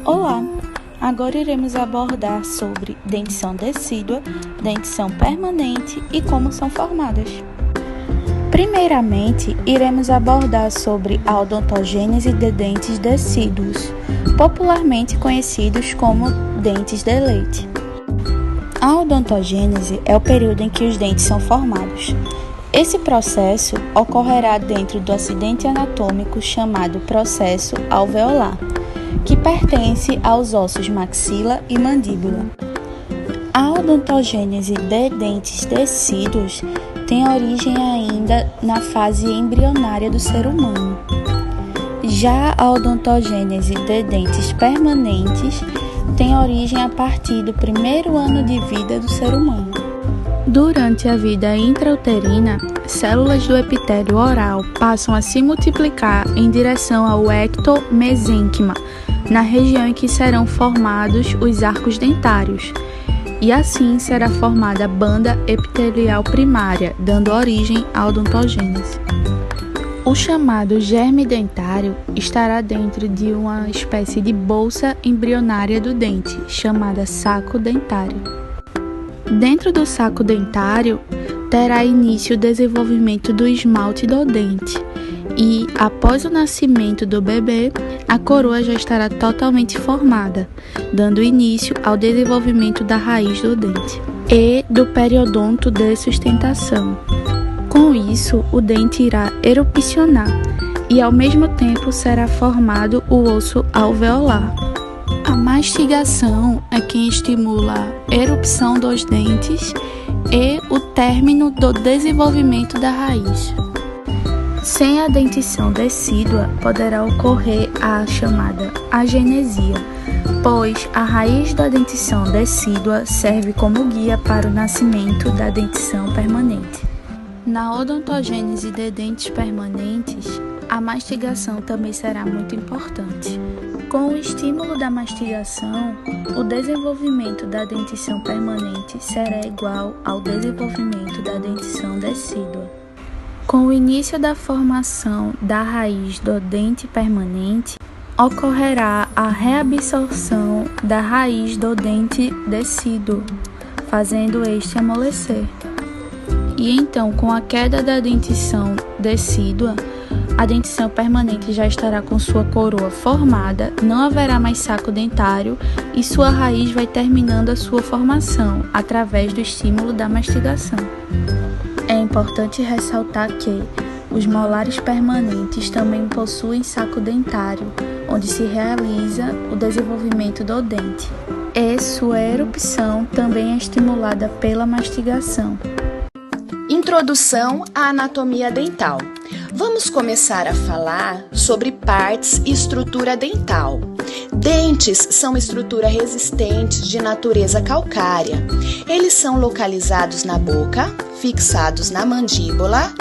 Olá! Agora iremos abordar sobre dentição decídua, dentição permanente e como são formadas. Primeiramente, iremos abordar sobre a odontogênese de dentes decíduos, popularmente conhecidos como dentes de leite. A odontogênese é o período em que os dentes são formados. Esse processo ocorrerá dentro do acidente anatômico chamado processo alveolar, que pertence aos ossos maxila e mandíbula. A odontogênese de dentes decíduos tem origem ainda na fase embrionária do ser humano. Já a odontogênese de dentes permanentes tem origem a partir do primeiro ano de vida do ser humano. Durante a vida intrauterina, células do epitélio oral passam a se multiplicar em direção ao ectomesênquima, na região em que serão formados os arcos dentários, e assim será formada a banda epitelial primária, dando origem à odontogênese. O chamado germe dentário estará dentro de uma espécie de bolsa embrionária do dente, chamada saco dentário. Dentro do saco dentário, terá início o desenvolvimento do esmalte do dente e, após o nascimento do bebê, a coroa já estará totalmente formada, dando início ao desenvolvimento da raiz do dente e do periodonto de sustentação. Com isso, o dente irá erupcionar e, ao mesmo tempo, será formado o osso alveolar. A mastigação é quem estimula a erupção dos dentes e o término do desenvolvimento da raiz. Sem a dentição decídua, poderá ocorrer a chamada agenesia, pois a raiz da dentição decídua serve como guia para o nascimento da dentição permanente. Na odontogênese de dentes permanentes, a mastigação também será muito importante. Com o estímulo da mastigação, o desenvolvimento da dentição permanente será igual ao desenvolvimento da dentição decídua. Com o início da formação da raiz do dente permanente, ocorrerá a reabsorção da raiz do dente decíduo, fazendo este amolecer. E então, com a queda da dentição decídua, a dentição permanente já estará com sua coroa formada, não haverá mais saco dentário e sua raiz vai terminando a sua formação através do estímulo da mastigação. É importante ressaltar que os molares permanentes também possuem saco dentário, onde se realiza o desenvolvimento do dente, e sua erupção também é estimulada pela mastigação. Introdução à anatomia dental. Vamos começar a falar sobre partes e estrutura dental. Dentes são estrutura resistentes de natureza calcária. Eles são localizados na boca, fixados na mandíbula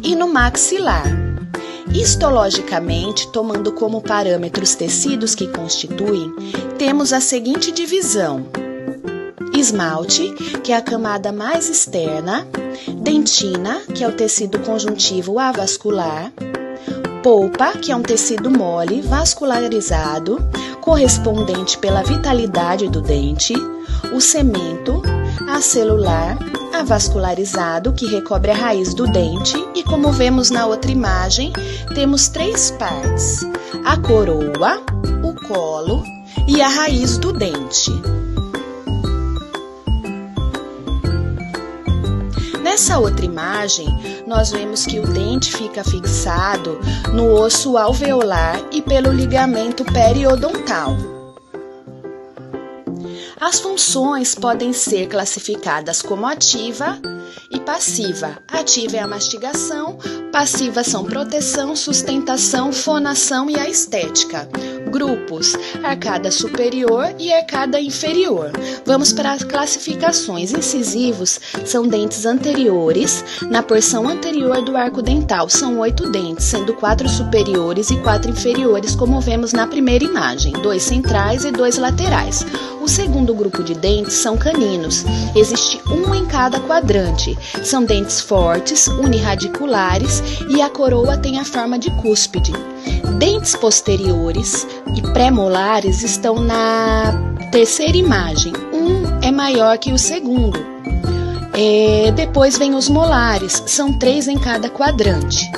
e no maxilar. Histologicamente, tomando como parâmetros tecidos que constituem, temos a seguinte divisão: esmalte, que é a camada mais externa, dentina, que é o tecido conjuntivo avascular, polpa, que é um tecido mole vascularizado, correspondente pela vitalidade do dente, o cemento, acelular, avascularizado, que recobre a raiz do dente, e como vemos na outra imagem, temos três partes: a coroa, o colo e a raiz do dente. Nessa outra imagem, nós vemos que o dente fica fixado no osso alveolar e pelo ligamento periodontal. As funções podem ser classificadas como ativa e passiva. Ativa é a mastigação, passiva são proteção, sustentação, fonação e a estética. Grupos: arcada superior e arcada inferior. Vamos para as classificações. Incisivos são dentes anteriores na porção anterior do arco dental. São 8 dentes, sendo 4 superiores e 4 inferiores, como vemos na primeira imagem, 2 centrais e 2 laterais. O segundo grupo de dentes são caninos. Existe um em cada quadrante. São dentes fortes, unirradiculares e a coroa tem a forma de cúspide. Dentes posteriores e pré-molares estão na terceira imagem. Um é maior que o segundo. Depois vem os molares, são 3 em cada quadrante.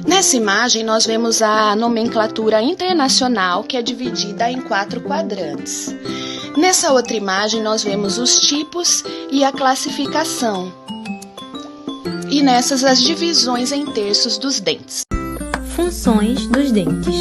Nessa imagem, nós vemos a nomenclatura internacional, que é dividida em 4 quadrantes. Nessa outra imagem, nós vemos os tipos e a classificação. E nessas, as divisões em terços dos dentes. Funções dos dentes.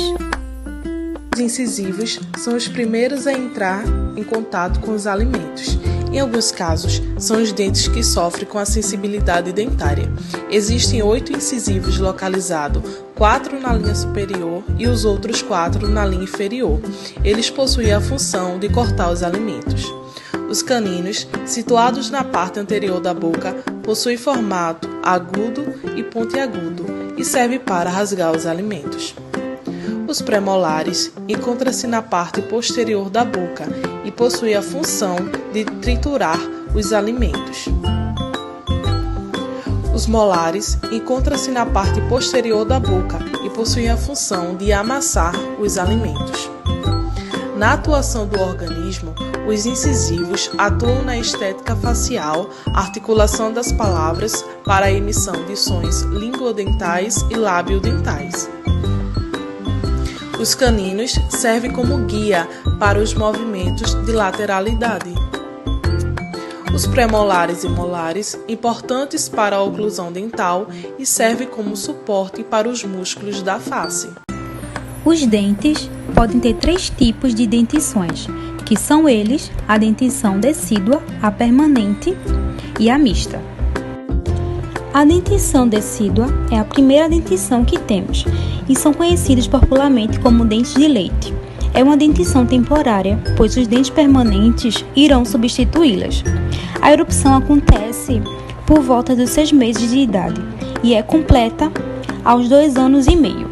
Os incisivos são os primeiros a entrar em contato com os alimentos. Em alguns casos, são os dentes que sofrem com a sensibilidade dentária. Existem 8 incisivos localizados, 4 na linha superior e os outros 4 na linha inferior. Eles possuem a função de cortar os alimentos. Os caninos, situados na parte anterior da boca, possuem formato agudo e pontiagudo e servem para rasgar os alimentos. Os pré-molares encontram-se na parte posterior da boca e possuem a função de triturar os alimentos. Os molares encontram-se na parte posterior da boca e possuem a função de amassar os alimentos. Na atuação do organismo, os incisivos atuam na estética facial, articulação das palavras para a emissão de sons linguodentais e labiodentais. Os caninos servem como guia para os movimentos de lateralidade. Os pré-molares e molares, importantes para a oclusão dental e servem como suporte para os músculos da face. Os dentes podem ter 3 tipos de dentições, que são eles a dentição decídua, a permanente e a mista. A dentição decídua é a primeira dentição que temos e são conhecidos popularmente como dentes de leite. É uma dentição temporária, pois os dentes permanentes irão substituí-las. A erupção acontece por volta dos 6 meses de idade e é completa aos 2 anos e meio.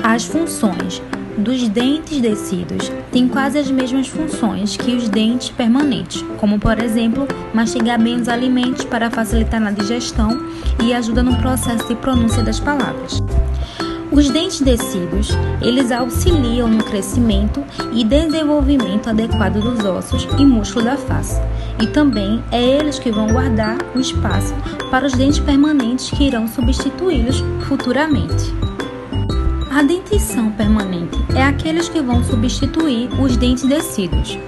As funções dos dentes decíduos têm quase as mesmas funções que os dentes permanentes, como por exemplo, mastigar bem os alimentos para facilitar na digestão e ajuda no processo de pronúncia das palavras. Os dentes decíduos, eles auxiliam no crescimento e desenvolvimento adequado dos ossos e músculos da face. E também é eles que vão guardar o espaço para os dentes permanentes que irão substituí-los futuramente. A dentição permanente é aqueles que vão substituir os dentes decíduos.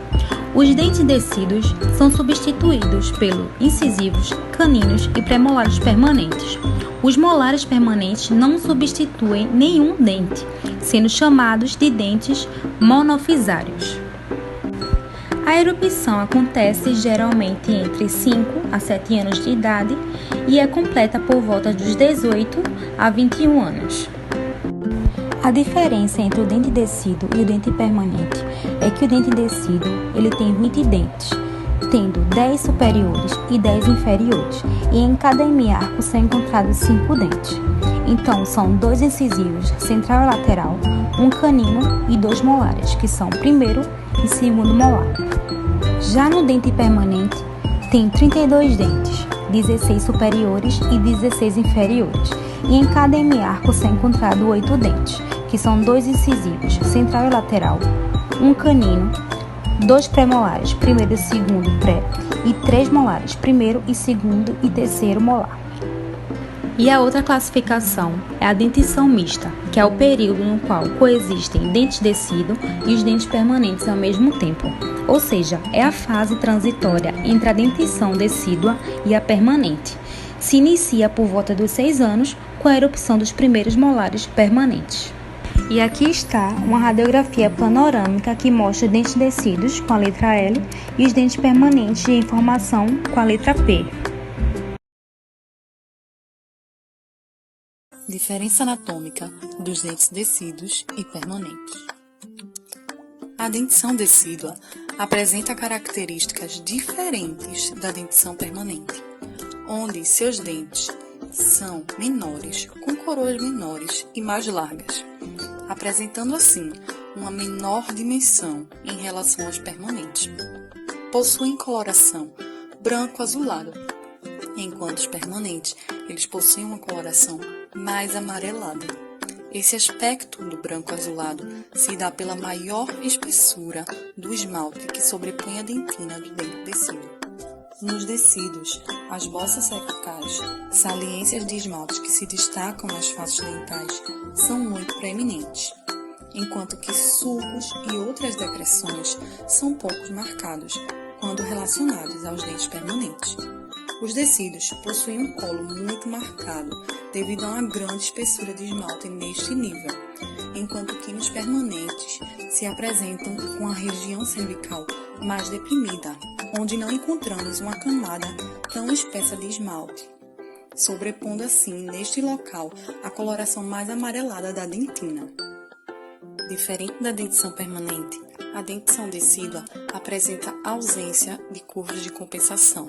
Os dentes decíduos são substituídos pelos incisivos, caninos e pré-molares permanentes. Os molares permanentes não substituem nenhum dente, sendo chamados de dentes monofisários. A erupção acontece geralmente entre 5 a 7 anos de idade e é completa por volta dos 18 a 21 anos. A diferença entre o dente decíduo e o dente permanente é que o dente decíduo ele tem 20 dentes, tendo 10 superiores e 10 inferiores, e em cada hemiarco são encontrados 5 dentes. Então, são 2 incisivos central e lateral, um canino e 2 molares, que são primeiro e segundo molar. Já no dente permanente, tem 32 dentes, 16 superiores e 16 inferiores, e em cada hemiarco são encontrados 8 dentes, que são 2 incisivos central e lateral, um canino, 2 pré-molares, primeiro e segundo pré, e 3 molares, primeiro e segundo e terceiro molar. E a outra classificação é a dentição mista, que é o período no qual coexistem dentes decíduos e os dentes permanentes ao mesmo tempo. Ou seja, é a fase transitória entre a dentição decídua e a permanente. Se inicia por volta dos 6 anos, com a erupção dos primeiros molares permanentes. E aqui está uma radiografia panorâmica que mostra dentes decíduos com a letra L e os dentes permanentes em formação com a letra P. Diferença anatômica dos dentes decíduos e permanentes. A dentição decídua apresenta características diferentes da dentição permanente, onde seus dentes são menores, com coroas menores e mais largas, apresentando assim uma menor dimensão em relação aos permanentes. Possuem coloração branco-azulada, enquanto os permanentes eles possuem uma coloração mais amarelada. Esse aspecto do branco azulado se dá pela maior espessura do esmalte que sobrepõe a dentina do dente decíduo. Nos decíduos, as bossas cervicais, saliências de esmaltes que se destacam nas faces dentais, são muito preeminentes, enquanto que sulcos e outras decreções são pouco marcados quando relacionados aos dentes permanentes. Os decíduos possuem um colo muito marcado devido a uma grande espessura de esmalte neste nível, enquanto que nos permanentes se apresentam com a região cervical mais deprimida, onde não encontramos uma camada tão espessa de esmalte, sobrepondo assim neste local a coloração mais amarelada da dentina. Diferente da dentição permanente, a dentição decídua apresenta ausência de curvas de compensação,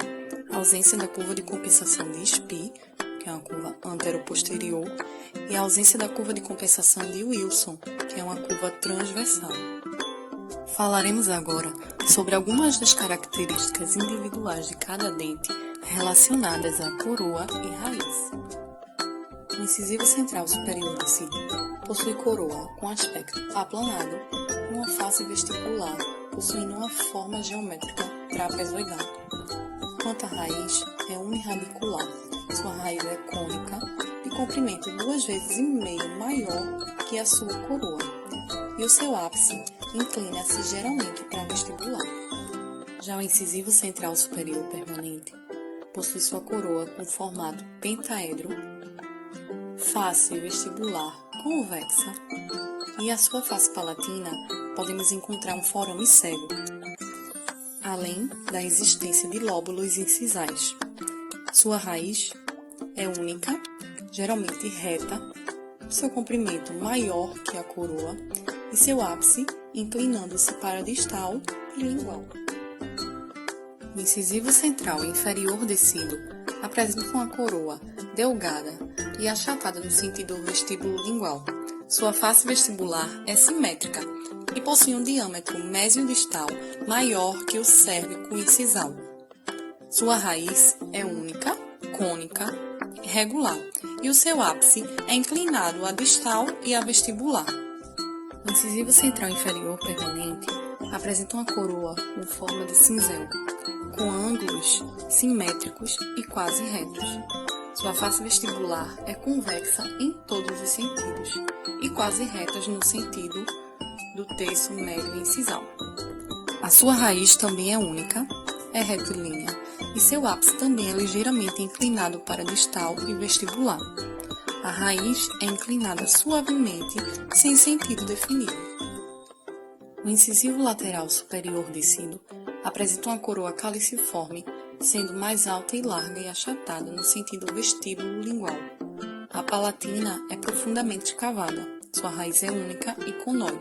ausência da curva de compensação de Spee, que é uma curva anteroposterior, e a ausência da curva de compensação de Wilson, que é uma curva transversal. Falaremos agora sobre algumas das características individuais de cada dente relacionadas à coroa e raiz. O incisivo central superior decíduo possui coroa com aspecto aplanado e uma face vestibular possuindo uma forma geométrica trapezoidal. Quanto à raiz, é unirradicular. Sua raiz é cônica, de comprimento 2,5 vezes maior que a sua coroa, e o seu ápice inclina-se geralmente para vestibular. Já o incisivo central superior permanente possui sua coroa com formato pentaedro, face vestibular convexa, e a sua face palatina podemos encontrar um forame cego, além da existência de lóbulos incisais. Sua raiz é única, geralmente reta, seu comprimento maior que a coroa e seu ápice inclinando-se para distal e lingual. O incisivo central inferior decíduo apresenta uma coroa delgada e achatada no sentido vestíbulo lingual. Sua face vestibular é simétrica e possui um diâmetro mesiodistal maior que o cérvico incisal. Sua raiz é única, cônica, regular, e o seu ápice é inclinado a distal e a vestibular. O incisivo central inferior permanente apresenta uma coroa com forma de cinzel, com ângulos simétricos e quase retos. Sua face vestibular é convexa em todos os sentidos e quase retas no sentido do terço médio incisal. A sua raiz também é única, é retilínea e seu ápice também é ligeiramente inclinado para distal e vestibular. A raiz é inclinada suavemente, sem sentido definido. O incisivo lateral superior decíduo apresenta uma coroa caliciforme, sendo mais alta e larga e achatada no sentido vestíbulo lingual. A palatina é profundamente escavada, sua raiz é única e conóide.